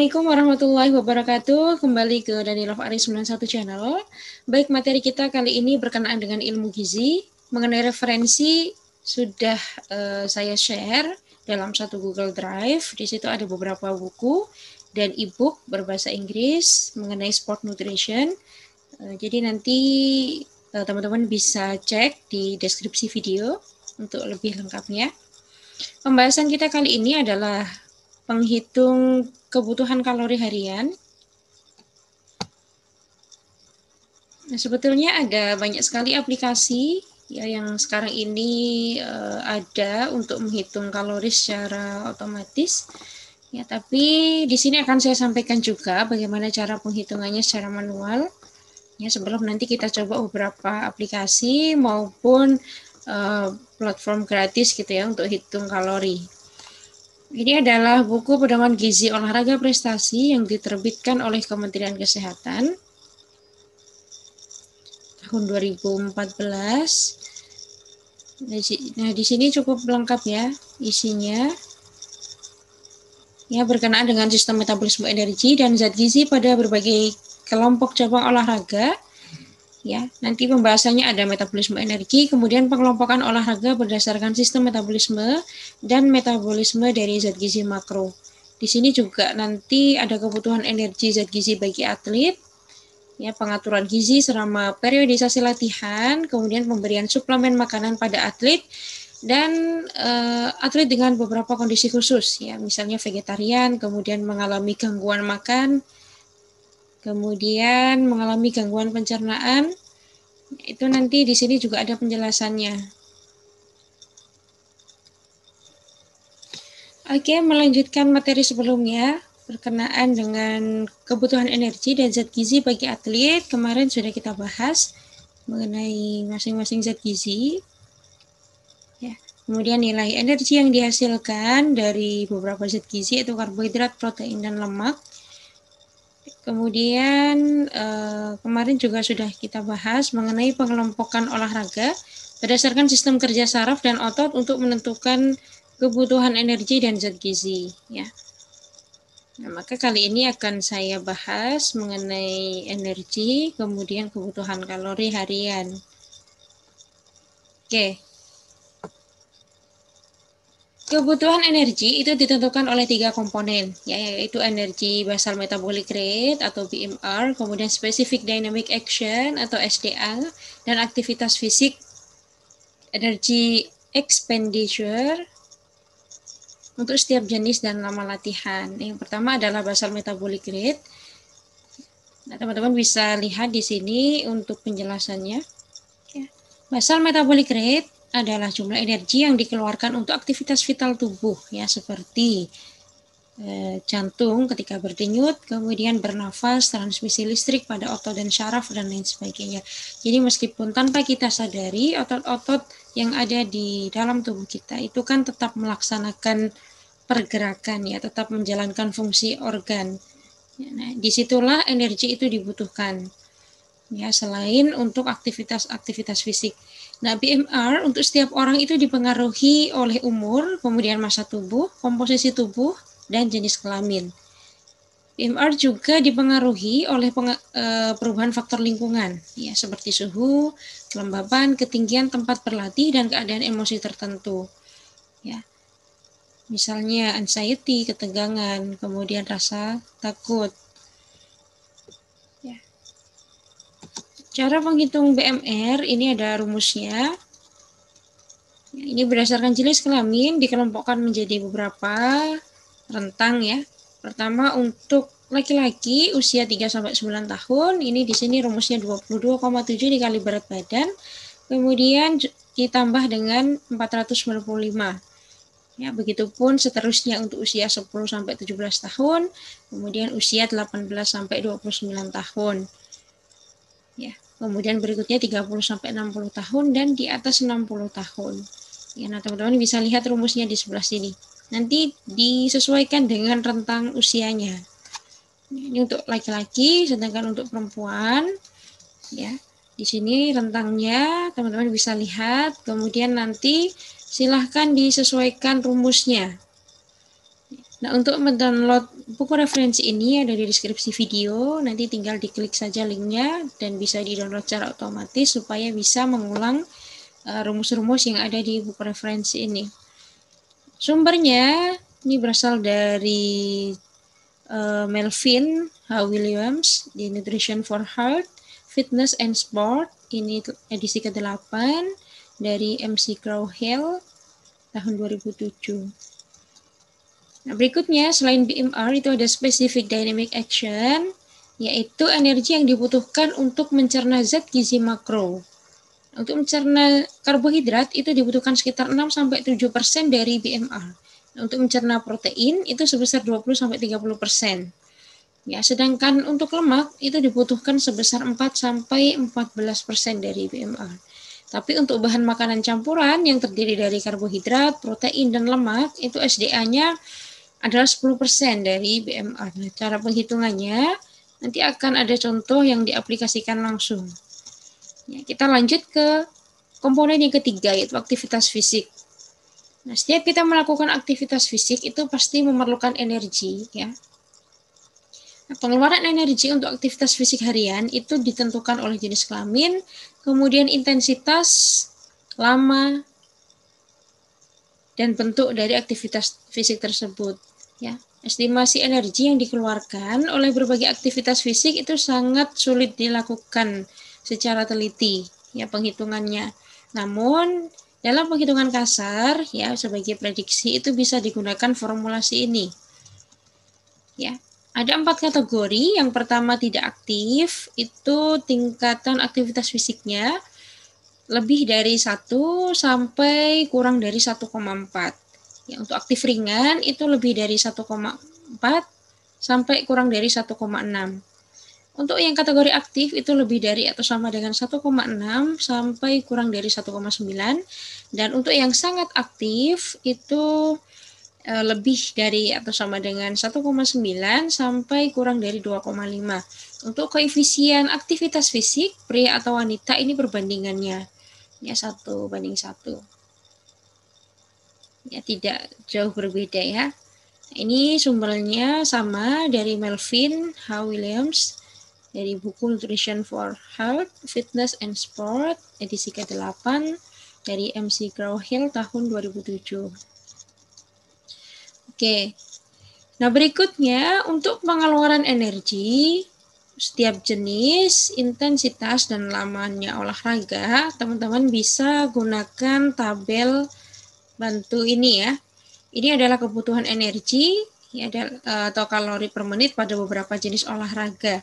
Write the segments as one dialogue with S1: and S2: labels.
S1: Assalamualaikum warahmatullahi wabarakatuh. Kembali ke Danilov Aris 91 Channel. Baik, materi kita kali ini berkenaan dengan ilmu gizi. Mengenai referensi sudah saya share dalam satu Google Drive. Di situ ada beberapa buku dan e-book berbahasa Inggris mengenai sport nutrition. Jadi nanti teman-teman bisa cek di deskripsi video untuk lebih lengkapnya. Pembahasan kita kali ini adalah penghitung kebutuhan kalori harian. Nah, sebetulnya ada banyak sekali aplikasi ya yang sekarang ini ada untuk menghitung kalori secara otomatis. Ya, tapi di sini akan saya sampaikan juga bagaimana cara penghitungannya secara manual. Ya, sebelum nanti kita coba beberapa aplikasi maupun platform gratis gitu ya untuk hitung kalori. Ini adalah buku pedoman gizi olahraga prestasi yang diterbitkan oleh Kementerian Kesehatan tahun 2014. Nah, di sini cukup lengkap ya isinya. Ya, berkenaan dengan sistem metabolisme energi dan zat gizi pada berbagai kelompok cabang olahraga. Ya, nanti pembahasannya ada metabolisme energi, kemudian pengelompokan olahraga berdasarkan sistem metabolisme dan metabolisme dari zat gizi makro. Di sini juga nanti ada kebutuhan energi zat gizi bagi atlet, ya, pengaturan gizi selama periodisasi latihan, kemudian pemberian suplemen makanan pada atlet dan atlet dengan beberapa kondisi khusus, ya, misalnya vegetarian, kemudian mengalami gangguan makan, kemudian mengalami gangguan pencernaan. Itu nanti di sini juga ada penjelasannya. Oke, melanjutkan materi sebelumnya berkenaan dengan kebutuhan energi dan zat gizi bagi atlet. Kemarin sudah kita bahas mengenai masing-masing zat gizi. Ya, kemudian nilai energi yang dihasilkan dari beberapa zat gizi yaitu karbohidrat, protein, dan lemak. Kemudian kemarin juga sudah kita bahas mengenai pengelompokan olahraga berdasarkan sistem kerja saraf dan otot untuk menentukan kebutuhan energi dan zat gizi. Ya. Nah, maka kali ini akan saya bahas mengenai energi, kemudian kebutuhan kalori harian. Oke. Kebutuhan energi itu ditentukan oleh 3 komponen, yaitu energi basal metabolic rate atau BMR, kemudian specific dynamic action atau SDA, dan aktivitas fisik energy expenditure untuk setiap jenis dan lama latihan. Yang pertama adalah basal metabolic rate. Nah, teman-teman bisa lihat di sini untuk penjelasannya. Basal metabolic rate adalah jumlah energi yang dikeluarkan untuk aktivitas vital tubuh, ya, seperti jantung ketika berdenyut, kemudian bernafas, transmisi listrik pada otot dan syaraf, dan lain sebagainya. Jadi meskipun tanpa kita sadari, otot-otot yang ada di dalam tubuh kita itu kan tetap melaksanakan pergerakan, ya, tetap menjalankan fungsi organ. Nah, disitulah energi itu dibutuhkan, ya, selain untuk aktivitas-aktivitas fisik. Nah, BMR untuk setiap orang itu dipengaruhi oleh umur, kemudian massa tubuh, komposisi tubuh, dan jenis kelamin. BMR juga dipengaruhi oleh perubahan faktor lingkungan, ya, seperti suhu, kelembaban, ketinggian tempat berlatih, dan keadaan emosi tertentu. Ya. Misalnya anxiety, ketegangan, kemudian rasa takut. Ya. Cara menghitung BMR ini ada rumusnya. Ini berdasarkan jenis kelamin dikelompokkan menjadi beberapa rentang, ya. Pertama untuk laki-laki usia 3-9 tahun, ini di sini rumusnya 22,7 dikali berat badan. Kemudian ditambah dengan 495. Ya, begitupun seterusnya untuk usia 10-17 tahun, kemudian usia 18-29 tahun. Ya, kemudian berikutnya 30-60 tahun dan di atas 60 tahun. Ya, nah teman-teman bisa lihat rumusnya di sebelah sini. Nanti disesuaikan dengan rentang usianya. Ini untuk laki-laki, sedangkan untuk perempuan, ya, di sini rentangnya teman-teman bisa lihat. Kemudian nanti silahkan disesuaikan rumusnya. Nah, untuk mendownload buku referensi ini ada di deskripsi video, nanti tinggal diklik saja linknya dan bisa di-download secara otomatis supaya bisa mengulang rumus-rumus yang ada di buku referensi ini. Sumbernya ini berasal dari Melvin H. Williams di Nutrition for Health, Fitness and Sport, ini edisi ke-8 dari MC Crow-Hill tahun 2007. Nah, berikutnya selain BMR itu ada specific dynamic action, yaitu energi yang dibutuhkan untuk mencerna zat gizi makro. Untuk mencerna karbohidrat itu dibutuhkan sekitar 6-7% dari BMR. Nah, untuk mencerna protein itu sebesar 20-30%. Ya, sedangkan untuk lemak itu dibutuhkan sebesar 4-14% dari BMR. Tapi untuk bahan makanan campuran yang terdiri dari karbohidrat, protein, dan lemak itu SDA-nya adalah 10% dari BMR. Nah, cara penghitungannya nanti akan ada contoh yang diaplikasikan langsung. Ya, kita lanjut ke komponen yang ketiga, yaitu aktivitas fisik. Nah, setiap kita melakukan aktivitas fisik itu pasti memerlukan energi, ya. Nah, pengeluaran energi untuk aktivitas fisik harian itu ditentukan oleh jenis kelamin, kemudian intensitas, lama, dan bentuk dari aktivitas fisik tersebut. Ya, estimasi energi yang dikeluarkan oleh berbagai aktivitas fisik itu sangat sulit dilakukan secara teliti, ya penghitungannya. Namun dalam penghitungan kasar, ya sebagai prediksi itu bisa digunakan formulasi ini. Ya, ada 4 kategori. Yang pertama tidak aktif, itu tingkatan aktivitas fisiknya lebih dari 1 sampai kurang dari 1,4. Ya, untuk aktif ringan itu lebih dari 1,4 sampai kurang dari 1,6. Untuk yang kategori aktif itu lebih dari atau sama dengan 1,6 sampai kurang dari 1,9. Dan untuk yang sangat aktif itu lebih dari atau sama dengan 1,9 sampai kurang dari 2,5. Untuk koefisien aktivitas fisik pria atau wanita ini perbandingannya. Ya 1:1. Ya tidak jauh berbeda ya. Ini sumbernya sama dari Melvin H. Williams dari buku Nutrition for Health, Fitness and Sport edisi ke-8 dari MC Crow-Hill tahun 2007. Oke. Nah, berikutnya untuk pengeluaran energi setiap jenis, intensitas, dan lamanya olahraga, teman-teman bisa gunakan tabel bantu ini ya. Ini adalah kebutuhan energi ya, atau kalori per menit pada beberapa jenis olahraga.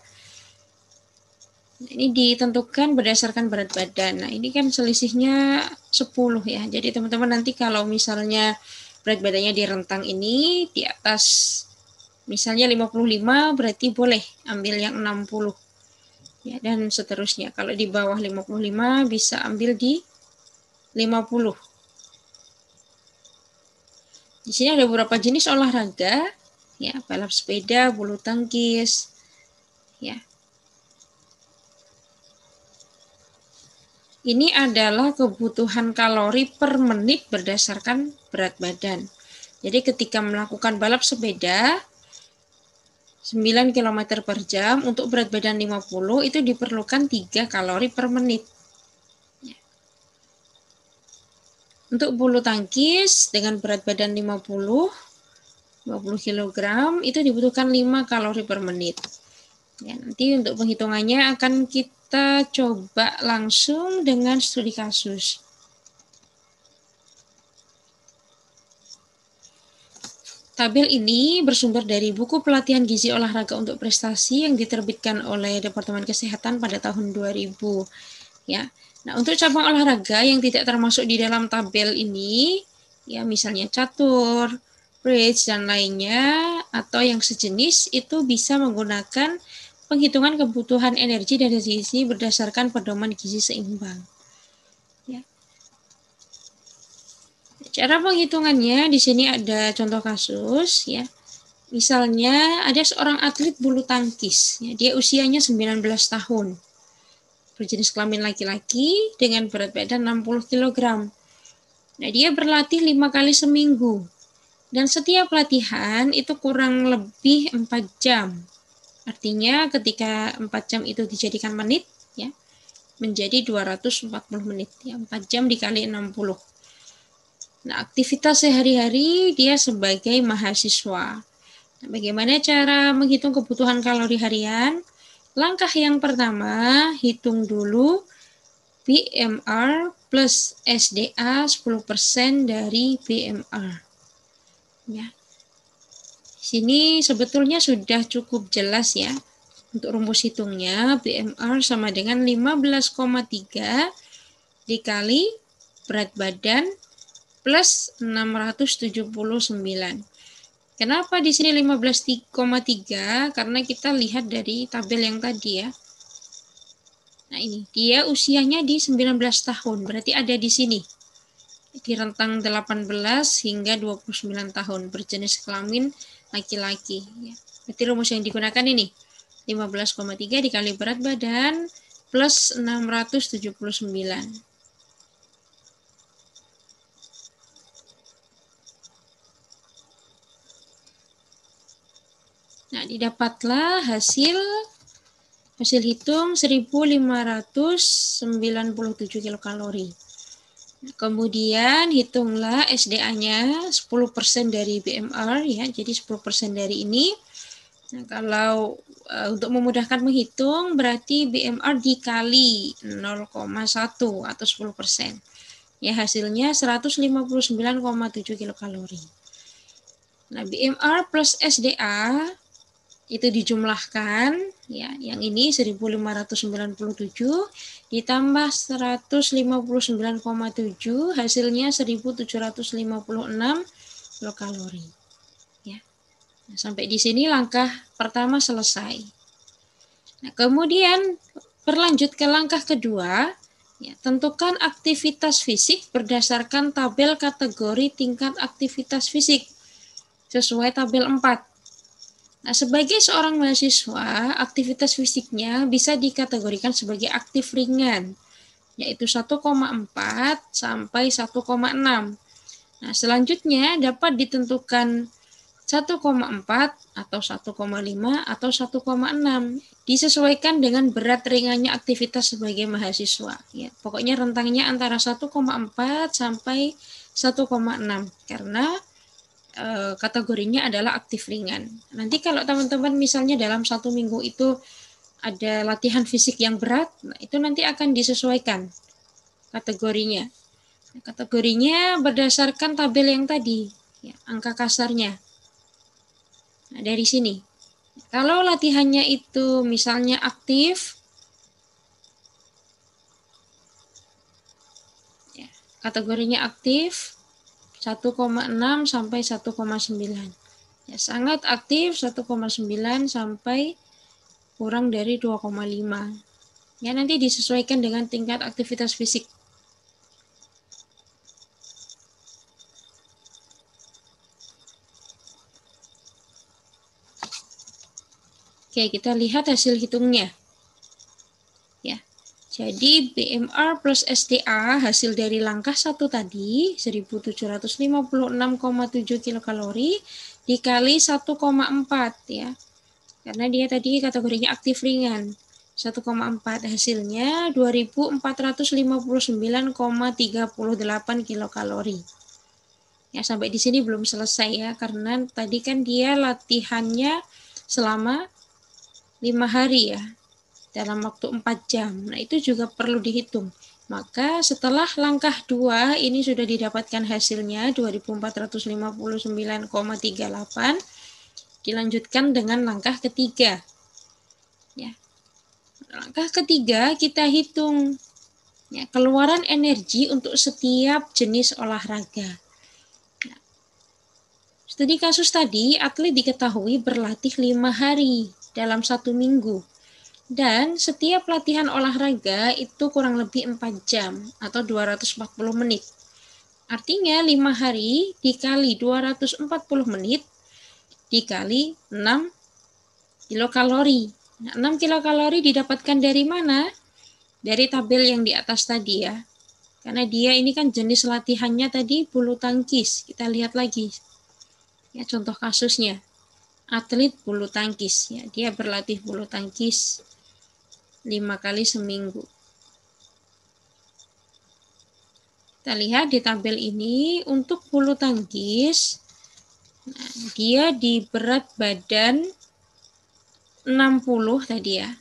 S1: Ini ditentukan berdasarkan berat badan. Nah, ini kan selisihnya 10 ya. Jadi teman-teman nanti kalau misalnya berat badannya di rentang ini di atas misalnya 55 berarti boleh ambil yang 60. Ya, dan seterusnya. Kalau di bawah 55 bisa ambil di 50. Di sini ada beberapa jenis olahraga, ya, balap sepeda, bulu tangkis, ya. Ini adalah kebutuhan kalori per menit berdasarkan berat badan. Jadi ketika melakukan balap sepeda 9 km per jam untuk berat badan 50 itu diperlukan 3 kalori per menit. Untuk bulu tangkis dengan berat badan 20 kg itu dibutuhkan 5 kalori per menit. Ya, nanti untuk penghitungannya akan kita coba langsung dengan studi kasus. Tabel ini bersumber dari buku pelatihan gizi olahraga untuk prestasi yang diterbitkan oleh Departemen Kesehatan pada tahun 2000. Ya. Nah, untuk cabang olahraga yang tidak termasuk di dalam tabel ini, ya misalnya catur, bridge, dan lainnya, atau yang sejenis, itu bisa menggunakan penghitungan kebutuhan energi dari gizi berdasarkan pedoman gizi seimbang. Ya. Cara penghitungannya di sini ada contoh kasus ya. Misalnya ada seorang atlet bulu tangkis, ya, dia usianya 19 tahun. Berjenis kelamin laki-laki dengan berat badan 60 kg. Nah, dia berlatih 5 kali seminggu. Dan setiap latihan itu kurang lebih 4 jam. Artinya ketika 4 jam itu dijadikan menit, ya, menjadi 240 menit. Ya, 4 jam dikali 60. Nah, aktivitas sehari-hari dia sebagai mahasiswa. Nah, bagaimana cara menghitung kebutuhan kalori harian? Langkah yang pertama, hitung dulu BMR plus SDA 10% dari BMR. Ya. Sini sebetulnya sudah cukup jelas ya. Untuk rumus hitungnya, BMR sama dengan 15,3 dikali berat badan plus 679. Kenapa di sini 15,3? Karena kita lihat dari tabel yang tadi ya. Nah ini, dia usianya di 19 tahun, berarti ada di sini. Di rentang 18 hingga 29 tahun, berjenis kelamin laki-laki. Ya. Berarti rumus yang digunakan ini, 15,3 dikali berat badan plus 679. Nah, didapatlah hasil hitung 1597 kilokalori. Kemudian hitunglah SDA-nya 10% dari BMR ya. Jadi 10% dari ini. Nah, kalau untuk memudahkan menghitung berarti BMR dikali 0,1 atau 10%. Ya, hasilnya 159,7 kilokalori. Nah, BMR plus SDA itu dijumlahkan ya, yang ini 1597 ditambah 159,7 hasilnya 1756 kilokalori ya. Nah, sampai di sini langkah pertama selesai. Nah, kemudian berlanjut ke langkah kedua ya, tentukan aktivitas fisik berdasarkan tabel kategori tingkat aktivitas fisik sesuai tabel 4. Nah, sebagai seorang mahasiswa, aktivitas fisiknya bisa dikategorikan sebagai aktif ringan, yaitu 1,4 sampai 1,6. Nah, selanjutnya dapat ditentukan 1,4 atau 1,5 atau 1,6. Disesuaikan dengan berat ringannya aktivitas sebagai mahasiswa. Ya, pokoknya rentangnya antara 1,4 sampai 1,6 karena kategorinya adalah aktif ringan. Nanti kalau teman-teman misalnya dalam 1 minggu itu ada latihan fisik yang berat, nah itu nanti akan disesuaikan kategorinya. Kategorinya berdasarkan tabel yang tadi, ya, angka kasarnya. Nah, dari sini. Kalau latihannya itu misalnya aktif, ya, kategorinya aktif, 1,6 sampai 1,9. Ya, sangat aktif 1,9 sampai kurang dari 2,5. Ya, nanti disesuaikan dengan tingkat aktivitas fisik. Oke, kita lihat hasil hitungnya. Ya. Jadi BMR plus SDA hasil dari langkah 1 tadi 1756,7 kilokalori dikali 1,4 ya. Karena dia tadi kategorinya aktif ringan. 1,4 hasilnya 2459,38 kilokalori. Ya, sampai di sini belum selesai ya karena tadi kan dia latihannya selama 5 hari ya. Dalam waktu 4 jam. Nah, itu juga perlu dihitung. Maka setelah langkah 2 ini sudah didapatkan hasilnya 2459,38, dilanjutkan dengan langkah ketiga. Ya. Langkah ketiga kita hitung ya, keluaran energi untuk setiap jenis olahraga. Nah, studi kasus tadi, atlet diketahui berlatih 5 hari dalam 1 minggu. Dan setiap latihan olahraga itu kurang lebih 4 jam atau 240 menit. Artinya 5 hari dikali 240 menit dikali 6 kilokalori. Nah, 6 kilokalori didapatkan dari mana? Dari tabel yang di atas tadi ya. Karena dia ini kan jenis latihannya tadi bulu tangkis. Kita lihat lagi. Ya, contoh kasusnya, atlet bulu tangkis, ya, dia berlatih bulu tangkis 5 kali seminggu. Kita lihat di tabel ini untuk bulu tangkis, nah, dia di berat badan 60 tadi ya.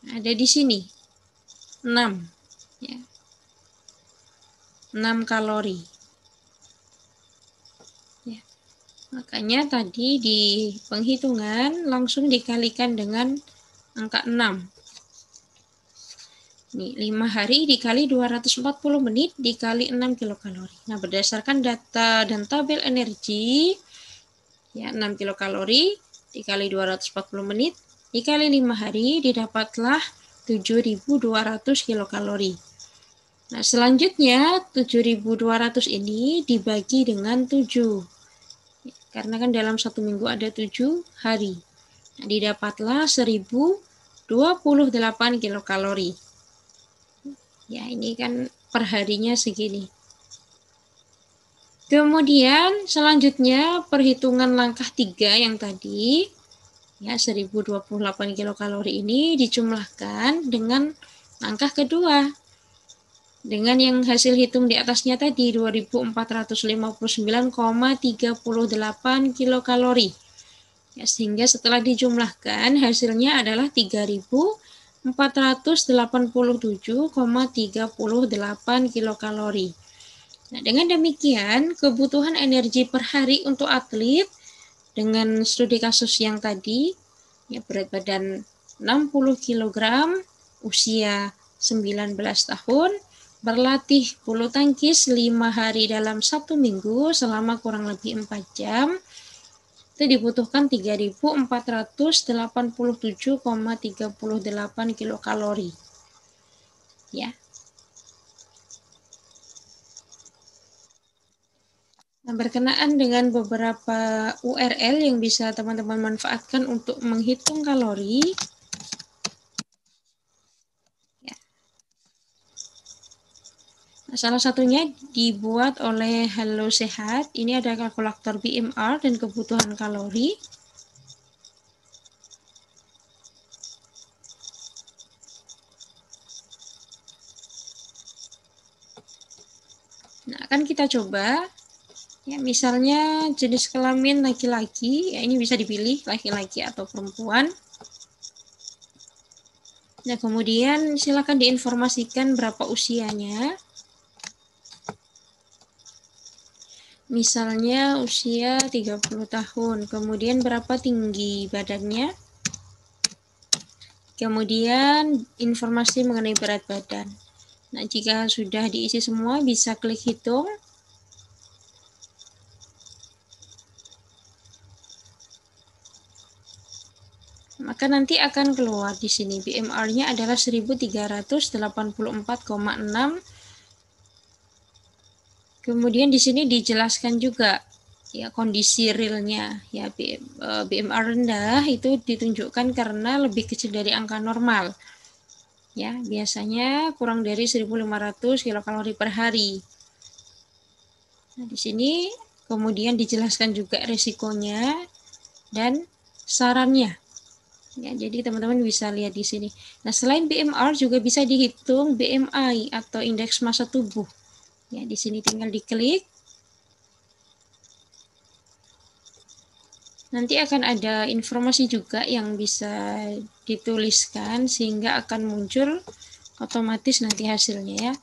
S1: Ada di sini 6 ya. 6 kalori. Ya. Makanya tadi di penghitungan langsung dikalikan dengan angka 6. Nih, 5 hari dikali 240 menit dikali 6 kilokalori. Nah, berdasarkan data dan tabel energi, ya 6 kilokalori dikali 240 menit dikali 5 hari didapatlah 7.200 kilokalori. Nah, selanjutnya 7.200 ini dibagi dengan 7. Karena kan dalam 1 minggu ada 7 hari. Nah, didapatlah 1.028 kilokalori. Ya, ini kan perharinya segini. Kemudian selanjutnya perhitungan langkah 3 yang tadi, ya 1.028 kilokalori ini dijumlahkan dengan langkah kedua. Dengan yang hasil hitung di atasnya tadi 2.459,38 kilokalori. Ya, sehingga setelah dijumlahkan hasilnya adalah 3.487,38 kilokalori. Nah, dengan demikian kebutuhan energi per hari untuk atlet dengan studi kasus yang tadi, ya berat badan 60 kg, usia 19 tahun, berlatih bulu tangkis 5 hari dalam 1 minggu selama kurang lebih 4 jam, itu dibutuhkan 3.487,38 kilokalori. Ya. Nah, berkenaan dengan beberapa URL yang bisa teman-teman manfaatkan untuk menghitung kalori. Ya. Nah, salah satunya dibuat oleh Halo Sehat. Ini ada kalkulator BMR dan kebutuhan kalori. Nah, akan kita coba. Ya, misalnya jenis kelamin laki-laki, ya ini bisa dipilih laki-laki atau perempuan. Nah, kemudian silakan diinformasikan berapa usianya. Misalnya usia 30 tahun, kemudian berapa tinggi badannya. Kemudian informasi mengenai berat badan. Nah, jika sudah diisi semua, bisa klik hitung. Maka nanti akan keluar di sini BMR-nya adalah 1384,6. Kemudian di sini dijelaskan juga ya kondisi realnya. Ya BMR rendah itu ditunjukkan karena lebih kecil dari angka normal. Ya, biasanya kurang dari 1.500 kilokalori per hari. Nah, di sini kemudian dijelaskan juga resikonya dan sarannya. Ya, jadi teman-teman bisa lihat di sini. Nah, selain BMR juga bisa dihitung BMI atau indeks massa tubuh. Ya, di sini tinggal diklik. Nanti akan ada informasi juga yang bisa dituliskan sehingga akan muncul otomatis nanti hasilnya ya.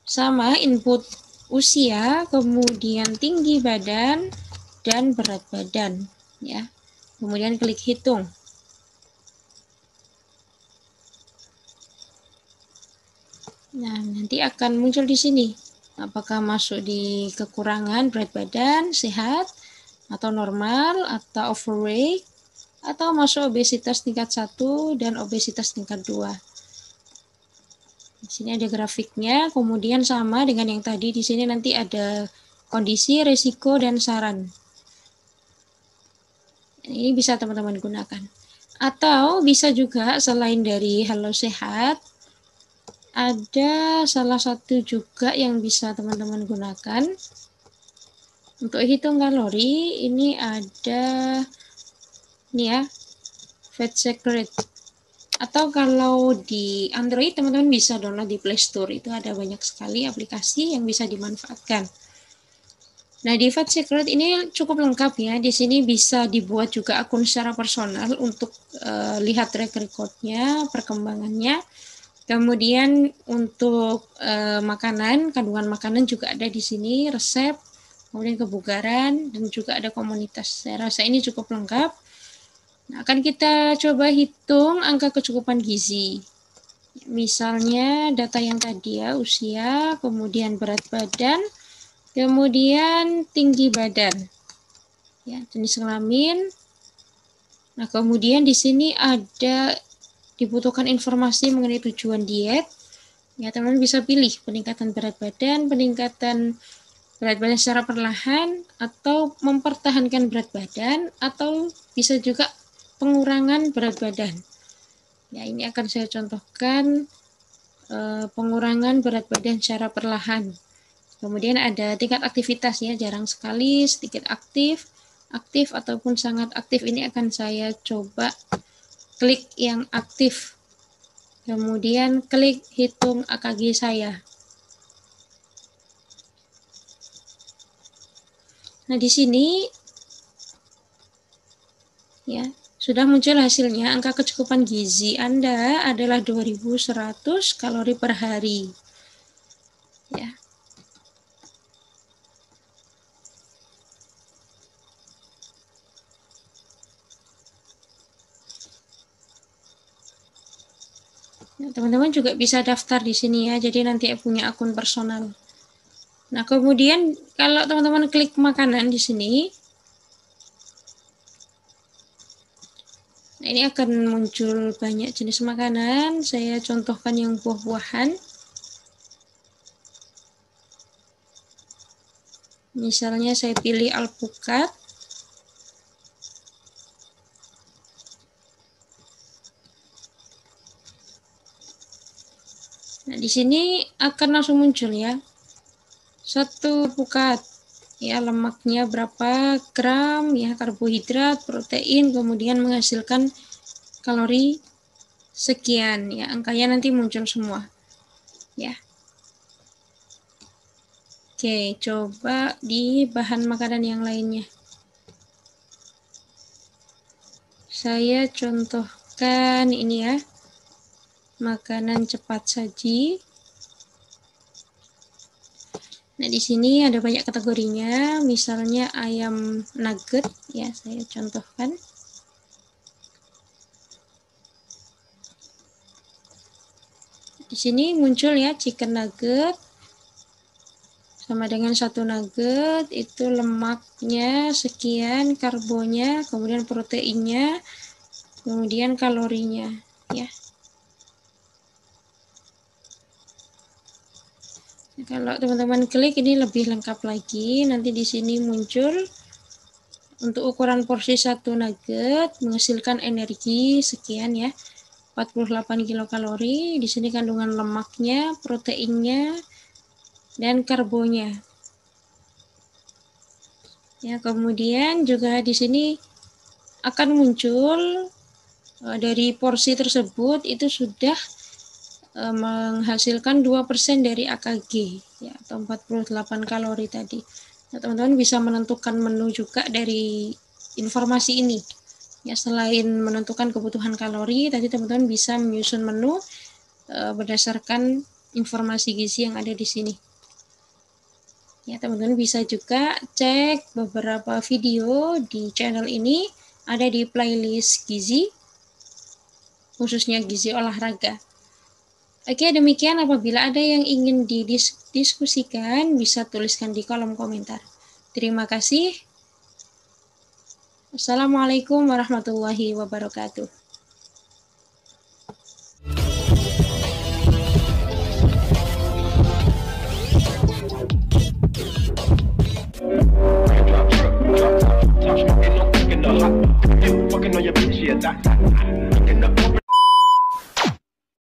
S1: Sama input usia, kemudian tinggi badan dan berat badan ya. Kemudian klik hitung. Nah, nanti akan muncul di sini. Apakah masuk di kekurangan berat badan, sehat, atau normal, atau overweight, atau masuk obesitas tingkat 1 dan obesitas tingkat 2. Di sini ada grafiknya, kemudian sama dengan yang tadi, di sini nanti ada kondisi, resiko, dan saran. Ini bisa teman-teman gunakan. Atau bisa juga selain dari Halo Sehat, ada salah satu juga yang bisa teman-teman gunakan. Untuk hitung kalori ini ada nih ya, Fat Secret. Atau kalau di Android teman-teman bisa download di Play Store, itu ada banyak sekali aplikasi yang bisa dimanfaatkan. Nah, di Fat Secret ini cukup lengkap ya. Di sini bisa dibuat juga akun secara personal untuk lihat track recordnya, perkembangannya. Kemudian untuk makanan, kandungan makanan juga ada di sini, resep, kemudian kebugaran, dan juga ada komunitas. Saya rasa ini cukup lengkap. Nah, akan kita coba hitung angka kecukupan gizi. Misalnya data yang tadi ya, usia, kemudian berat badan, kemudian tinggi badan, ya, jenis kelamin. Nah, kemudian di sini ada dibutuhkan informasi mengenai tujuan diet. Ya, teman-teman bisa pilih peningkatan berat badan secara perlahan, atau mempertahankan berat badan, atau bisa juga pengurangan berat badan. Ya, ini akan saya contohkan pengurangan berat badan secara perlahan. Kemudian ada tingkat aktivitas ya, jarang sekali, sedikit aktif ataupun sangat aktif. Ini akan saya coba klik yang aktif. Kemudian klik hitung AKG saya. Nah, di sini ya, sudah muncul hasilnya. Angka kecukupan gizi Anda adalah 2100 kalori per hari. Ya. Nah, teman-teman juga bisa daftar di sini ya. Jadi nanti punya akun personal. Nah, kemudian kalau teman-teman klik makanan di sini, nah, ini akan muncul banyak jenis makanan. Saya contohkan yang buah-buahan. Misalnya saya pilih alpukat. Nah, di sini akan langsung muncul ya. Satu alpukat, ya, lemaknya berapa gram, ya, karbohidrat, protein, kemudian menghasilkan kalori sekian, ya, angkanya nanti muncul semua, ya. Oke, coba di bahan makanan yang lainnya. Saya contohkan ini ya, makanan cepat saji. Nah, di sini ada banyak kategorinya, misalnya ayam nugget, ya, saya contohkan. Di sini muncul ya, chicken nugget, sama dengan satu nugget, itu lemaknya sekian, karbonya, kemudian proteinnya, kemudian kalorinya, ya. Kalau teman-teman klik ini lebih lengkap lagi, nanti di sini muncul untuk ukuran porsi satu nugget menghasilkan energi sekian ya, 48 kilokalori. Di sini kandungan lemaknya, proteinnya, dan karbonya. Ya, kemudian juga di sini akan muncul dari porsi tersebut itu sudah menghasilkan 2% dari AKG, ya, atau 48 kalori tadi. Nah, teman-teman bisa menentukan menu juga dari informasi ini. Ya, selain menentukan kebutuhan kalori, tadi teman-teman bisa menyusun menu berdasarkan informasi gizi yang ada di sini. Ya, teman-teman bisa juga cek beberapa video di channel ini, ada di playlist gizi, khususnya gizi olahraga. Oke, demikian. Apabila ada yang ingin didiskusikan, bisa tuliskan di kolom komentar. Terima kasih. Assalamualaikum warahmatullahi wabarakatuh. Touch me, ain't no cooking the hot. You fucking on your bitch, yeah, that.